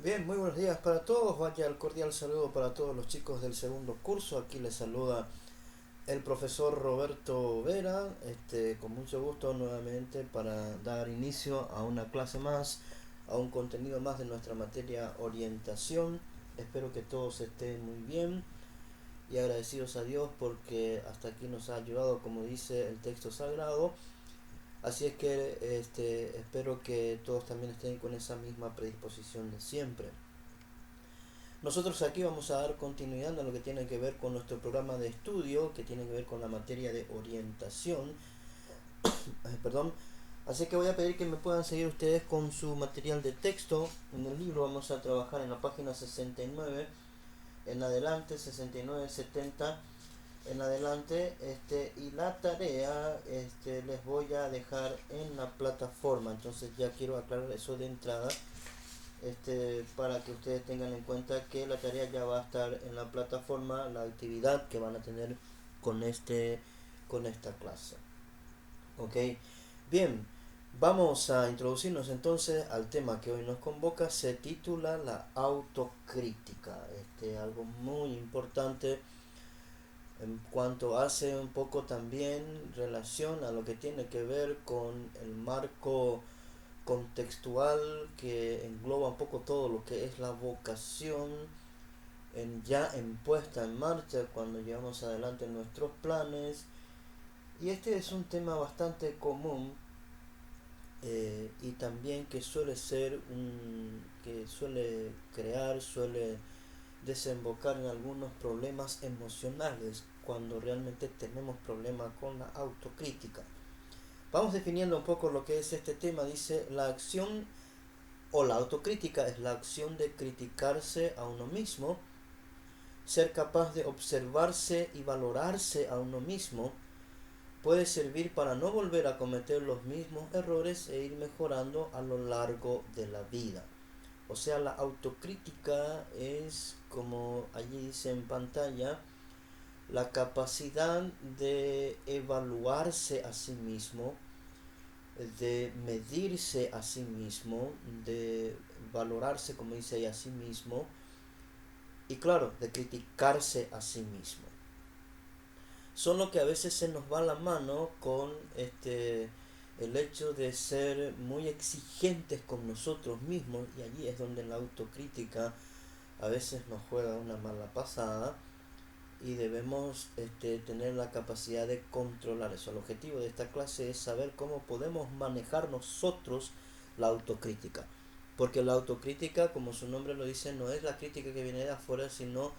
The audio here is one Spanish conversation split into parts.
Bien, muy buenos días para todos. Vaya el cordial saludo para todos los chicos del segundo curso. Aquí les saluda el profesor Roberto Vera, con mucho gusto nuevamente para dar inicio a una clase más, a un contenido más de nuestra materia orientación. Espero que todos estén muy bien y agradecidos a Dios porque hasta aquí nos ha ayudado, como dice el texto sagrado. Así es que espero que todos también estén con esa misma predisposición de siempre. Nosotros aquí vamos a dar continuidad a lo que tiene que ver con nuestro programa de estudio, que tiene que ver con la materia de orientación. Perdón. Así que voy a pedir que me puedan seguir ustedes con su material de texto. En el libro vamos a trabajar en la página 69 en adelante, 69, 70 en adelante, y la tarea les voy a dejar en la plataforma. Entonces ya quiero aclarar eso de entrada, para que ustedes tengan en cuenta que la tarea ya va a estar en la plataforma, la actividad que van a tener con con esta clase. Ok, bien, vamos a introducirnos entonces al tema que hoy nos convoca. Se titula la autocrítica, algo muy importante en cuanto hace un poco también relación a lo que tiene que ver con el marco contextual que engloba un poco todo lo que es la vocación ya en puesta en marcha cuando llevamos adelante nuestros planes. Y este es un tema bastante común, y también que suele ser que suele crear, suele desembocar en algunos problemas emocionales cuando realmente tenemos problemas con la autocrítica. Vamos definiendo un poco lo que es este tema. Dice: la acción o la autocrítica es la acción de criticarse a uno mismo, ser capaz de observarse y valorarse a uno mismo. Puede servir para no volver a cometer los mismos errores e ir mejorando a lo largo de la vida. O sea, la autocrítica es, como allí dice en pantalla, la capacidad de evaluarse a sí mismo, de medirse a sí mismo, de valorarse, como dice ahí, a sí mismo, y claro, de criticarse a sí mismo. Solo que a veces se nos va la mano con el hecho de ser muy exigentes con nosotros mismos, y allí es donde la autocrítica a veces nos juega una mala pasada, y debemos tener la capacidad de controlar eso. El objetivo de esta clase es saber cómo podemos manejar nosotros la autocrítica. Porque la autocrítica, como su nombre lo dice, no es la crítica que viene de afuera, sino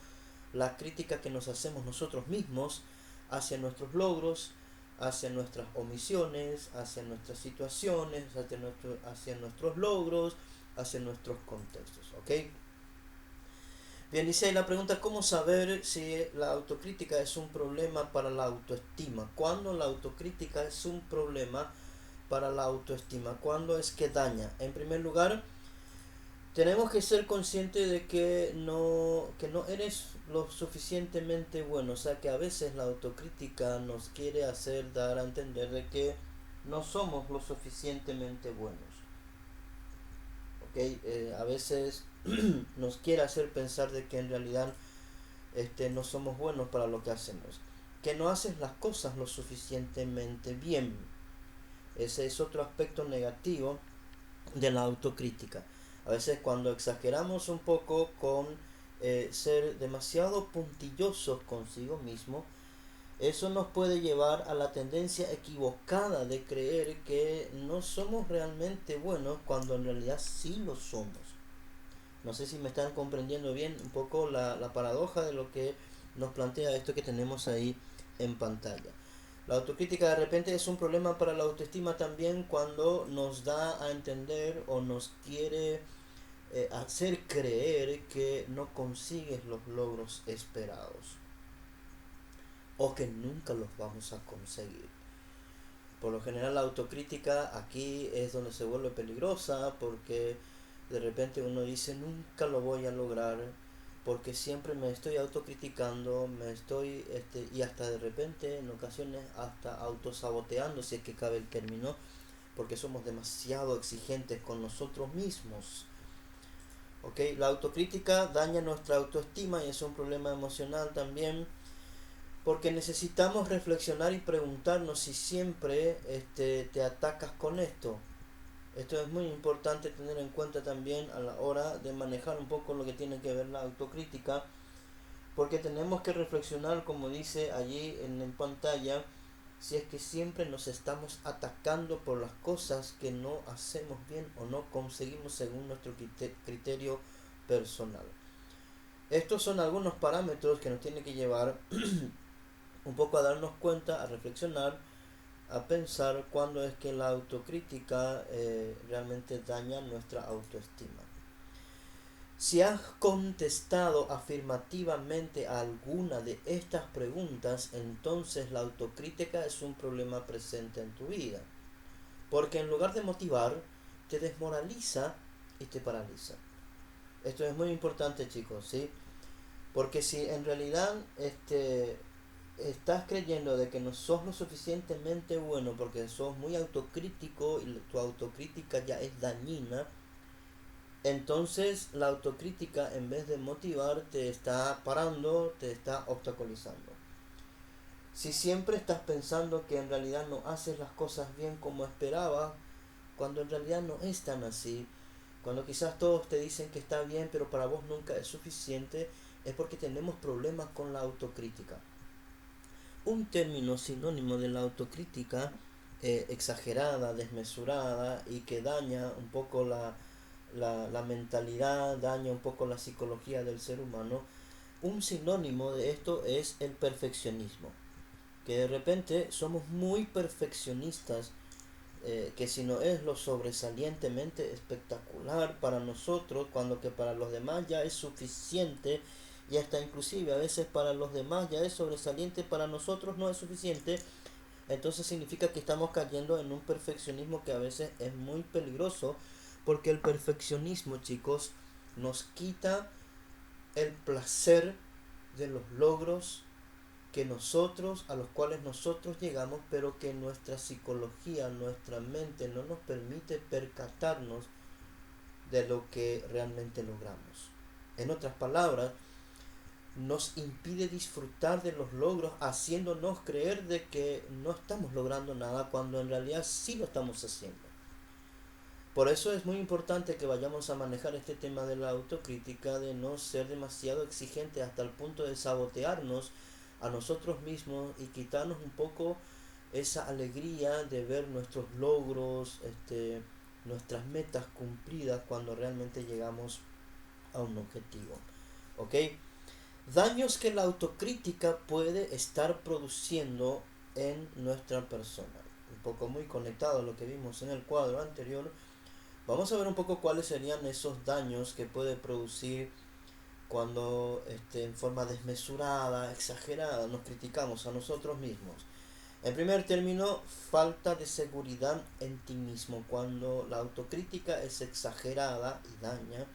la crítica que nos hacemos nosotros mismos hacia nuestros logros, hacia nuestras omisiones, hacia nuestras situaciones, hacia nuestros logros, hacia nuestros contextos. ¿Ok? Bien, dice ahí la pregunta: ¿cómo saber si la autocrítica es un problema para la autoestima? ¿Cuándo la autocrítica es un problema para la autoestima? ¿Cuándo es que daña? En primer lugar, tenemos que ser conscientes de que no eres lo suficientemente bueno. O sea, que a veces la autocrítica nos quiere hacer dar a entender de que no somos lo suficientemente buenos. ¿Ok? A veces nos quiere hacer pensar de que en realidad no somos buenos para lo que hacemos, que no haces las cosas lo suficientemente bien. Ese es otro aspecto negativo de la autocrítica. A veces cuando exageramos un poco con ser demasiado puntillosos consigo mismo, eso nos puede llevar a la tendencia equivocada de creer que no somos realmente buenos cuando en realidad sí lo somos. No sé si me están comprendiendo bien un poco la paradoja de lo que nos plantea esto que tenemos ahí en pantalla. La autocrítica de repente es un problema para la autoestima también cuando nos da a entender o nos quiere hacer creer que no consigues los logros esperados o que nunca los vamos a conseguir. Por lo general la autocrítica aquí es donde se vuelve peligrosa, porque de repente uno dice: nunca lo voy a lograr, porque siempre me estoy autocriticando, y hasta de repente en ocasiones hasta autosaboteando, si es que cabe el término, porque somos demasiado exigentes con nosotros mismos. ¿ok? La autocrítica daña nuestra autoestima y es un problema emocional también, porque necesitamos reflexionar y preguntarnos si siempre te atacas con esto. Esto es muy importante tener en cuenta también a la hora de manejar un poco lo que tiene que ver la autocrítica, porque tenemos que reflexionar, como dice allí en pantalla, si es que siempre nos estamos atacando por las cosas que no hacemos bien o no conseguimos según nuestro criterio personal. Estos son algunos parámetros que nos tienen que llevar un poco a darnos cuenta, a reflexionar, a pensar cuándo es que la autocrítica realmente daña nuestra autoestima. Si has contestado afirmativamente a alguna de estas preguntas, entonces la autocrítica es un problema presente en tu vida. Porque en lugar de motivar, te desmoraliza y te paraliza. Esto es muy importante, chicos, ¿sí? Porque si en realidad estás creyendo de que no sos lo suficientemente bueno porque sos muy autocrítico y tu autocrítica ya es dañina, entonces la autocrítica en vez de motivar te está parando, te está obstaculizando. Si siempre estás pensando que en realidad no haces las cosas bien como esperabas, cuando en realidad no es tan así, cuando quizás todos te dicen que está bien pero para vos nunca es suficiente, es porque tenemos problemas con la autocrítica. Un término sinónimo de la autocrítica exagerada, desmesurada y que daña un poco la mentalidad, daña un poco la psicología del ser humano. Un sinónimo de esto es el perfeccionismo, que de repente somos muy perfeccionistas, que si no es lo sobresalientemente espectacular para nosotros, cuando que para los demás ya es suficiente, y hasta inclusive a veces para los demás ya es sobresaliente, para nosotros no es suficiente, entonces significa que estamos cayendo en un perfeccionismo que a veces es muy peligroso, porque el perfeccionismo, chicos, nos quita el placer de los logros a los cuales nosotros llegamos, pero que nuestra psicología, nuestra mente no nos permite percatarnos de lo que realmente logramos. En otras palabras, nos impide disfrutar de los logros, haciéndonos creer de que no estamos logrando nada cuando en realidad sí lo estamos haciendo. Por eso es muy importante que vayamos a manejar este tema de la autocrítica, de no ser demasiado exigente hasta el punto de sabotearnos a nosotros mismos y quitarnos un poco esa alegría de ver nuestros logros, nuestras metas cumplidas cuando realmente llegamos a un objetivo. ¿Ok? Daños que la autocrítica puede estar produciendo en nuestra persona. Un poco muy conectado a lo que vimos en el cuadro anterior. Vamos a ver un poco cuáles serían esos daños que puede producir cuando en forma desmesurada, exagerada, nos criticamos a nosotros mismos. En primer término, falta de seguridad en ti mismo. Cuando la autocrítica es exagerada y daña,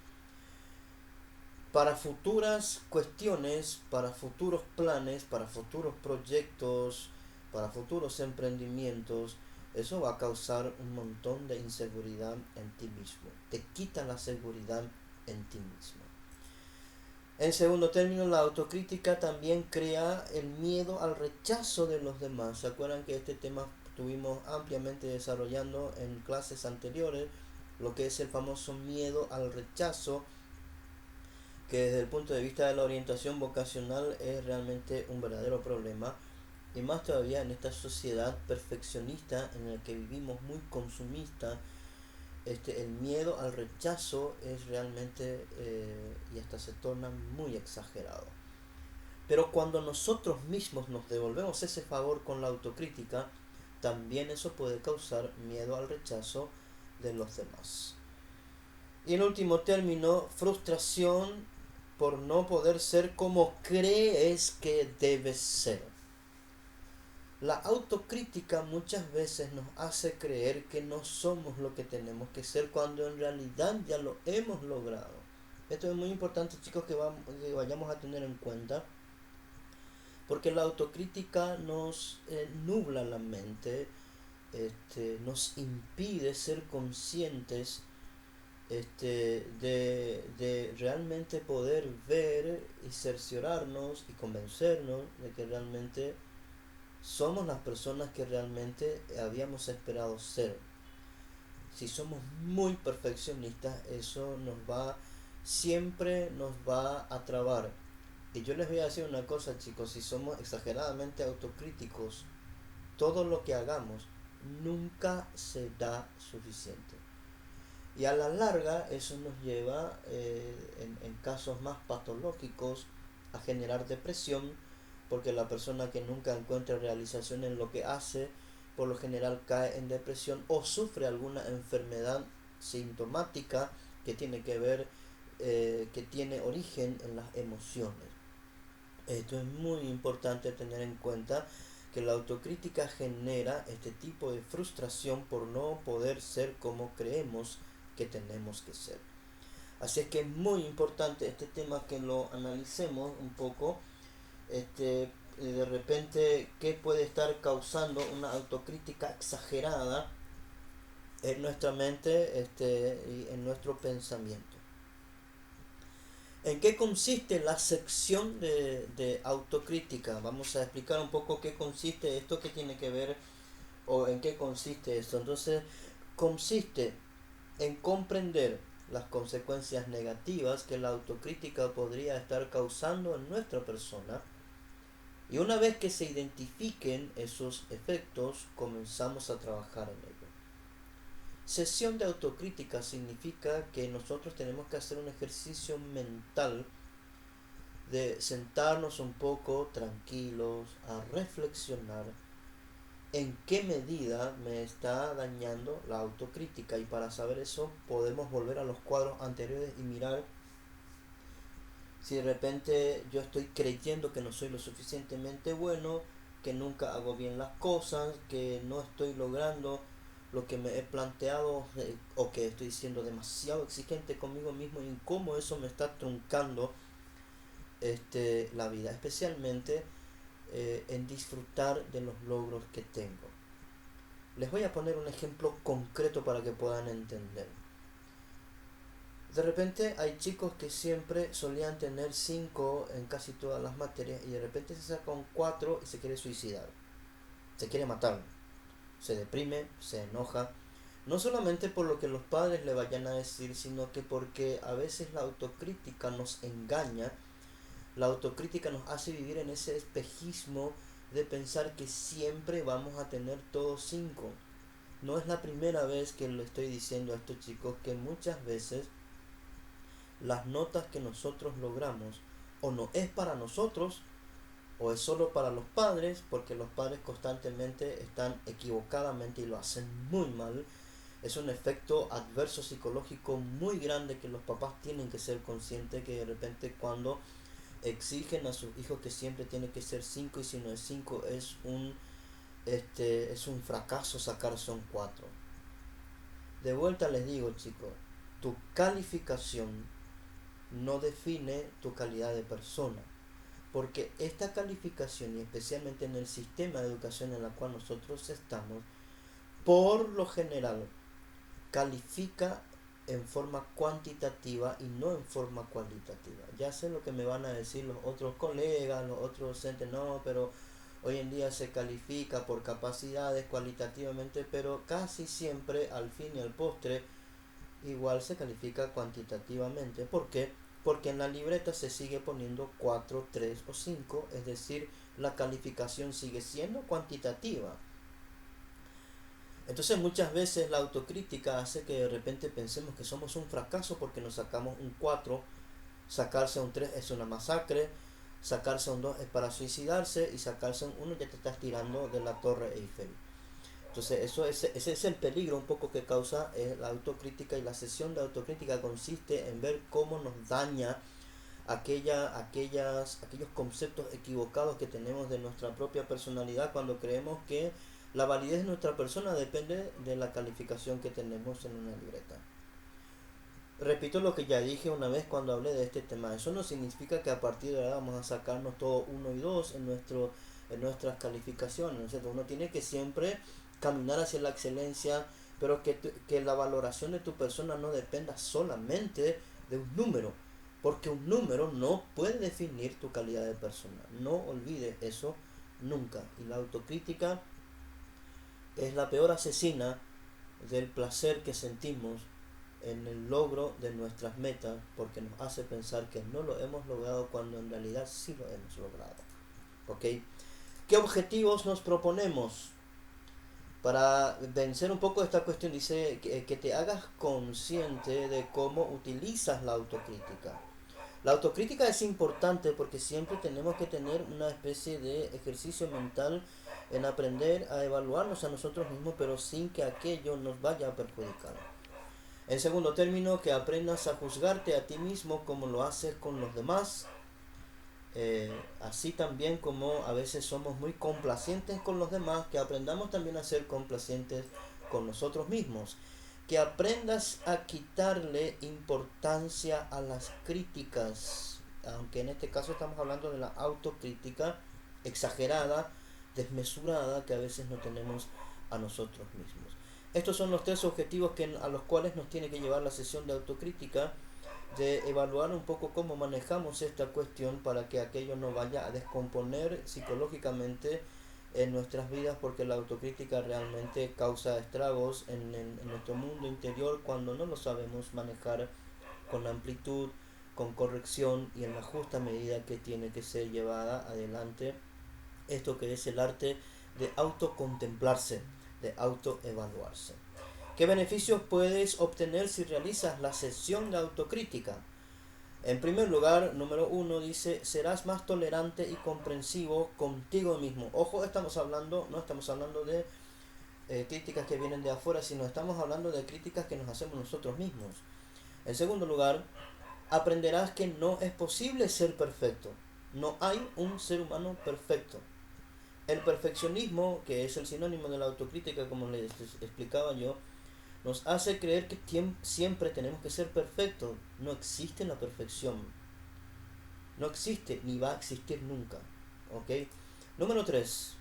para futuras cuestiones, para futuros planes, para futuros proyectos, para futuros emprendimientos, eso va a causar un montón de inseguridad en ti mismo. Te quita la seguridad en ti mismo. En segundo término, la autocrítica también crea el miedo al rechazo de los demás. ¿Se acuerdan que este tema estuvimos ampliamente desarrollando en clases anteriores? Lo que es el famoso miedo al rechazo, que desde el punto de vista de la orientación vocacional es realmente un verdadero problema, y más todavía en esta sociedad perfeccionista en la que vivimos, muy consumista. El miedo al rechazo es realmente y hasta se torna muy exagerado. Pero cuando nosotros mismos nos devolvemos ese favor con la autocrítica, también eso puede causar miedo al rechazo de los demás. Y en último término, frustración por no poder ser como crees que debes ser. La autocrítica muchas veces nos hace creer que no somos lo que tenemos que ser cuando en realidad ya lo hemos logrado. Esto es muy importante, chicos, que vayamos a tener en cuenta, porque la autocrítica nos nubla la mente, nos impide ser conscientes de realmente poder ver y cerciorarnos y convencernos de que realmente somos las personas que realmente habíamos esperado ser. Si somos muy perfeccionistas, eso siempre nos va a trabar. Y yo les voy a decir una cosa, chicos, si somos exageradamente autocríticos, todo lo que hagamos nunca será suficiente. Y a la larga eso nos lleva, en casos más patológicos, a generar depresión, porque la persona que nunca encuentra realización en lo que hace, por lo general cae en depresión o sufre alguna enfermedad sintomática que tiene que ver, que tiene origen en las emociones. Esto es muy importante tener en cuenta, que la autocrítica genera este tipo de frustración por no poder ser como creemos que tenemos que ser. Así es que es muy importante este tema que lo analicemos un poco, de repente qué puede estar causando una autocrítica exagerada en nuestra mente, y en nuestro pensamiento. ¿En qué consiste la sección de autocrítica? Vamos a explicar un poco qué consiste esto, qué tiene que ver o en qué consiste esto. Entonces, consiste en comprender las consecuencias negativas que la autocrítica podría estar causando en nuestra persona, y una vez que se identifiquen esos efectos, comenzamos a trabajar en ello. Sesión de autocrítica significa que nosotros tenemos que hacer un ejercicio mental de sentarnos un poco tranquilos a reflexionar en qué medida me está dañando la autocrítica, y para saber eso podemos volver a los cuadros anteriores y mirar si de repente yo estoy creyendo que no soy lo suficientemente bueno, que nunca hago bien las cosas, que no estoy logrando lo que me he planteado, o que estoy siendo demasiado exigente conmigo mismo, y cómo eso me está truncando, la vida, especialmente, en disfrutar de los logros que tengo. Les voy a poner un ejemplo concreto para que puedan entender. De repente hay chicos que siempre solían tener 5 en casi todas las materias, y de repente se saca un 4 y se quiere suicidar, se quiere matar, se deprime, se enoja, no solamente por lo que los padres le vayan a decir, sino que porque a veces la autocrítica nos engaña. La autocrítica nos hace vivir en ese espejismo de pensar que siempre vamos a tener todos 5. No es la primera vez que le estoy diciendo a estos chicos que muchas veces las notas que nosotros logramos o no es para nosotros, o es solo para los padres, porque los padres constantemente están equivocadamente y lo hacen muy mal. Es un efecto adverso psicológico muy grande que los papás tienen que ser conscientes, que de repente cuando exigen a sus hijos que siempre tiene que ser 5, y si no es 5 es un fracaso sacarse un 4. De vuelta les digo, chicos, tu calificación no define tu calidad de persona, porque esta calificación, y especialmente en el sistema de educación en el cual nosotros estamos, por lo general califica en forma cuantitativa y no en forma cualitativa. Ya sé lo que me van a decir los otros colegas, los otros docentes, no, pero hoy en día se califica por capacidades cualitativamente, pero casi siempre al fin y al postre igual se califica cuantitativamente. ¿Por qué? Porque en la libreta se sigue poniendo 4, 3 o 5, es decir, la calificación sigue siendo cuantitativa. Entonces muchas veces la autocrítica hace que de repente pensemos que somos un fracaso porque nos sacamos un 4, sacarse un 3 es una masacre, sacarse un 2 es para suicidarse, y sacarse un 1 ya te estás tirando de la Torre Eiffel. Entonces ese es el peligro un poco que causa, la autocrítica, y la sesión de autocrítica consiste en ver cómo nos daña aquellos conceptos equivocados que tenemos de nuestra propia personalidad, cuando creemos que la validez de nuestra persona depende de la calificación que tenemos en una libreta. Repito lo que ya dije una vez cuando hablé de este tema. Eso no significa que a partir de ahora vamos a sacarnos todo 1 y 2 en nuestras calificaciones, ¿no es cierto? Uno tiene que siempre caminar hacia la excelencia, pero que la valoración de tu persona no dependa solamente de un número, porque un número no puede definir tu calidad de persona. No olvides eso nunca. Y la autocrítica es la peor asesina del placer que sentimos en el logro de nuestras metas, porque nos hace pensar que no lo hemos logrado cuando en realidad sí lo hemos logrado. ¿Ok? ¿Qué objetivos nos proponemos para vencer un poco esta cuestión? Dice que te hagas consciente de cómo utilizas la autocrítica. La autocrítica es importante porque siempre tenemos que tener una especie de ejercicio mental en aprender a evaluarnos a nosotros mismos, pero sin que aquello nos vaya a perjudicar. En segundo término, que aprendas a juzgarte a ti mismo como lo haces con los demás, así también como a veces somos muy complacientes con los demás, que aprendamos también a ser complacientes con nosotros mismos. Que aprendas a quitarle importancia a las críticas, aunque en este caso estamos hablando de la autocrítica exagerada, desmesurada, que a veces no tenemos a nosotros mismos. Estos son los tres objetivos a los cuales nos tiene que llevar la sesión de autocrítica, de evaluar un poco cómo manejamos esta cuestión para que aquello no vaya a descomponer psicológicamente en nuestras vidas, porque la autocrítica realmente causa estragos en nuestro mundo interior cuando no lo sabemos manejar con amplitud, con corrección y en la justa medida que tiene que ser llevada adelante esto que es el arte de autocontemplarse, de autoevaluarse. ¿Qué beneficios puedes obtener si realizas la sesión de autocrítica? En primer lugar, número 1 dice, serás más tolerante y comprensivo contigo mismo. Ojo, no estamos hablando de críticas que vienen de afuera, sino estamos hablando de críticas que nos hacemos nosotros mismos. En segundo lugar, aprenderás que no es posible ser perfecto. No hay un ser humano perfecto. El perfeccionismo, que es el sinónimo de la autocrítica, como les explicaba yo, nos hace creer que siempre tenemos que ser perfectos. No existe la perfección. No existe ni va a existir nunca. ¿Ok? Número 3.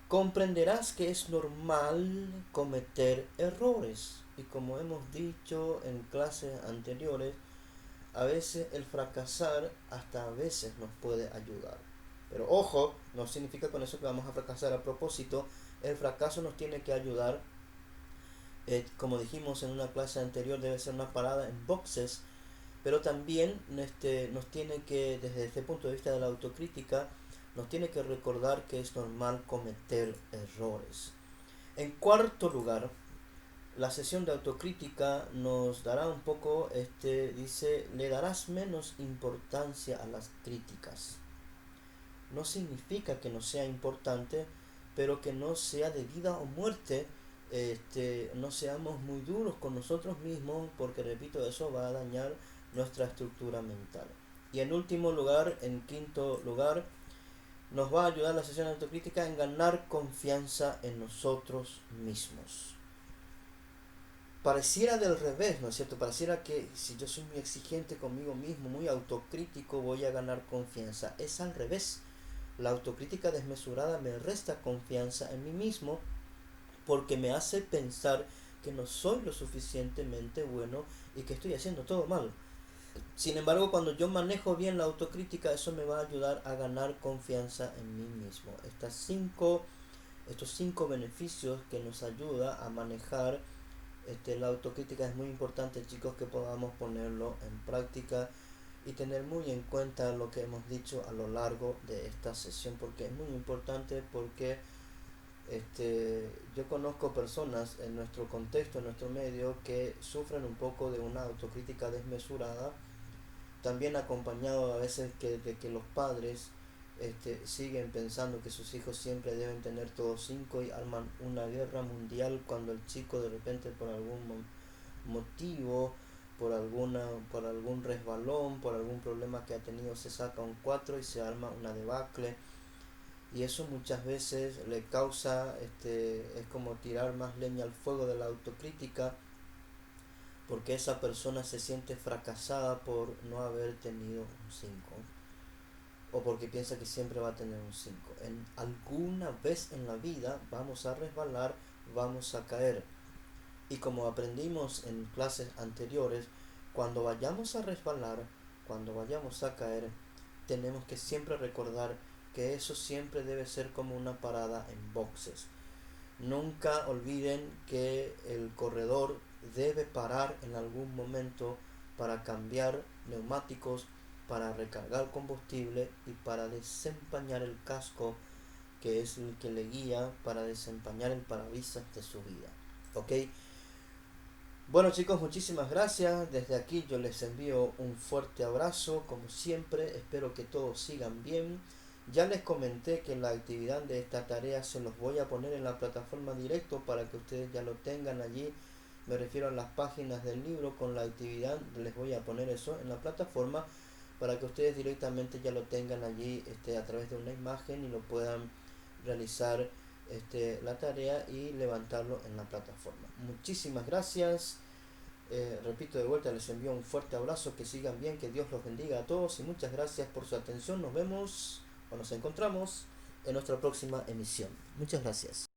Comprenderás que es normal cometer errores. Y como hemos dicho en clases anteriores, a veces el fracasar hasta a veces nos puede ayudar. Pero ojo, no significa con eso que vamos a fracasar a propósito. El fracaso nos tiene que ayudar. Como dijimos en una clase anterior, debe ser una parada en boxes, pero también nos tiene que, desde este punto de vista de la autocrítica, nos tiene que recordar que es normal cometer errores. En cuarto lugar, la sesión de autocrítica nos dará un poco, dice, le darás menos importancia a las críticas. No significa que no sea importante, pero que no sea de vida o muerte. No seamos muy duros con nosotros mismos, porque repito, eso va a dañar nuestra estructura mental. Y en último lugar, en quinto lugar, nos va a ayudar la sesión de autocrítica en ganar confianza en nosotros mismos. Pareciera del revés, ¿no es cierto? Pareciera que si yo soy muy exigente conmigo mismo, muy autocrítico, voy a ganar confianza. Es al revés. La autocrítica desmesurada me resta confianza en mí mismo, porque me hace pensar que no soy lo suficientemente bueno y que estoy haciendo todo mal. Sin embargo, cuando yo manejo bien la autocrítica, eso me va a ayudar a ganar confianza en mí mismo. Estos cinco beneficios que nos ayuda a manejar la autocrítica, es muy importante, chicos, que podamos ponerlo en práctica y tener muy en cuenta lo que hemos dicho a lo largo de esta sesión, porque es muy importante, porque yo conozco personas en nuestro contexto, en nuestro medio, que sufren un poco de una autocrítica desmesurada, también acompañado a veces de que los padres siguen pensando que sus hijos siempre deben tener todos cinco y arman una guerra mundial cuando el chico de repente por algún motivo, por algún resbalón, por algún problema que ha tenido, se saca un 4 y se arma una debacle. Y eso muchas veces le causa, es como tirar más leña al fuego de la autocrítica, porque esa persona se siente fracasada por no haber tenido un 5, o porque piensa que siempre va a tener un 5. En alguna vez en la vida vamos a resbalar, vamos a caer. Y como aprendimos en clases anteriores, cuando vayamos a resbalar, cuando vayamos a caer, tenemos que siempre recordar que eso siempre debe ser como una parada en boxes. Nunca olviden que el corredor debe parar en algún momento para cambiar neumáticos, para recargar combustible y para desempañar el casco, que es el que le guía para desempañar el parabrisas de su vida. ¿Ok? Bueno chicos, muchísimas gracias. Desde aquí yo les envío un fuerte abrazo, como siempre. Espero que todos sigan bien. Ya les comenté que la actividad de esta tarea se los voy a poner en la plataforma directo para que ustedes ya lo tengan allí. Me refiero a las páginas del libro con la actividad. Les voy a poner eso en la plataforma para que ustedes directamente ya lo tengan allí a través de una imagen y lo puedan realizar la tarea y levantarlo en la plataforma. Muchísimas gracias. Repito de vuelta, les envío un fuerte abrazo, que sigan bien, que Dios los bendiga a todos y muchas gracias por su atención. Nos vemos o nos encontramos en nuestra próxima emisión. Muchas gracias.